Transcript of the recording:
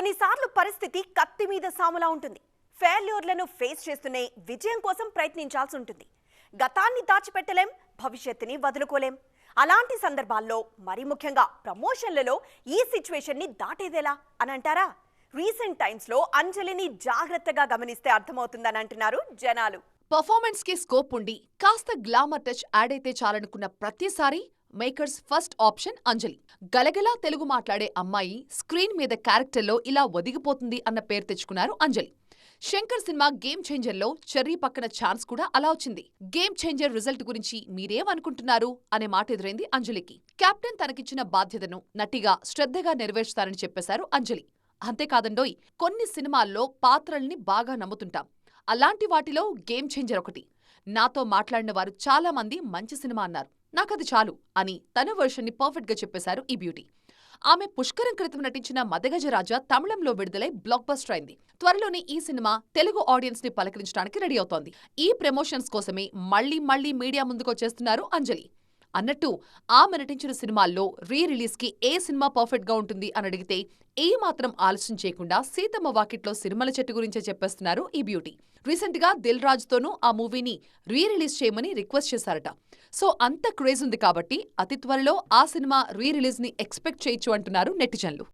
కొన్నిసార్లు పరిస్థితి కత్తి మీద సాములా ఉంటుంది. ఫెయిల్యూర్లను ఫేస్ చేస్తూనే విజయం కోసం ప్రయత్నించాల్సి ఉంటుంది. గతాన్ని దాచిపెట్టలేం, భవిష్యత్తుని వదులుకోలేం. అలాంటి సందర్భాల్లో మరి ముఖ్యంగా ప్రమోషన్లలో ఈ సిచ్యువేషన్ని దాటేదేలా అని అంటారా? రీసెంట్ టైమ్స్ లో అంజలిని జాగ్రత్తగా గమనిస్తే అర్థమవుతుందని అంటున్నారు జనాలు. పర్ఫార్మెన్స్ కి స్కోప్ ఉండి కాస్త గ్లామర్ టచ్ యాడ్ అయితే చాలనుకున్న ప్రతిసారి మేకర్స్ ఫస్ట్ ఆప్షన్ అంజలి. గలగలా తెలుగు మాట్లాడే అమ్మాయి స్క్రీన్ మీద క్యారెక్టర్లో ఇలా ఒదిగిపోతుంది అన్న పేరు తెచ్చుకున్నారు అంజలి. శంకర్ సినిమా గేమ్ చేంజర్లో చెర్రీ పక్కన ఛాన్స్ కూడా అలా వచ్చింది. గేమ్ చేంజర్ రిజల్ట్ గురించి మీరేమనుకుంటున్నారు అనే మాట ఎదురైంది అంజలికి. కెప్టెన్ తనకిచ్చిన బాధ్యతను నటిగా శ్రద్ధగా నెరవేర్చుతారని చెప్పేశారు అంజలి. అంతేకాదండోయ్, కొన్ని సినిమాల్లో పాత్రల్ని బాగా నమ్ముతుంటాం. అలాంటి వాటిలో గేమ్ చేంజర్ ఒకటి. నాతో మాట్లాడిన వారు చాలా మంది మంచి సినిమా అన్నారు, నాకది చాలు అని తన వర్షన్ని పర్ఫెక్ట్ గా చెప్పేశారు ఈ బ్యూటీ. ఆమె పుష్కరం క్రితం నటించిన మదగజరాజా తమిళంలో విడుదలై బ్లాక్ బస్టర్ అయింది. త్వరలోనే ఈ సినిమా తెలుగు ఆడియన్స్ ని పలకరించడానికి రెడీ అవుతోంది. ఈ ప్రమోషన్స్ కోసమే మళ్లీ మీడియా ముందుకొచ్చేస్తున్నారు అంజలి. అన్నట్టు ఆమె నటించిన సినిమాల్లో రిలీజ్ కి ఏ సినిమా పర్ఫెక్ట్ గా ఉంటుంది అని అడిగితే ఏ మాత్రం ఆలస్యం చేయకుండా సీతమ్మ వాకిట్లో సిరిమల చెట్టు గురించే చెప్పేస్తున్నారు ఈ బ్యూటీ. రీసెంట్ గా దిల్ రాజు తోనూ ఆ మూవీని రిలీజ్ చేయమని రిక్వెస్ట్ చేశారట. సో అంత క్రేజ్ ఉంది కాబట్టి అతి త్వరలో ఆ సినిమా రిలీజ్ ని ఎక్స్పెక్ట్ చేయొచ్చు అంటున్నారు నెటిజన్లు.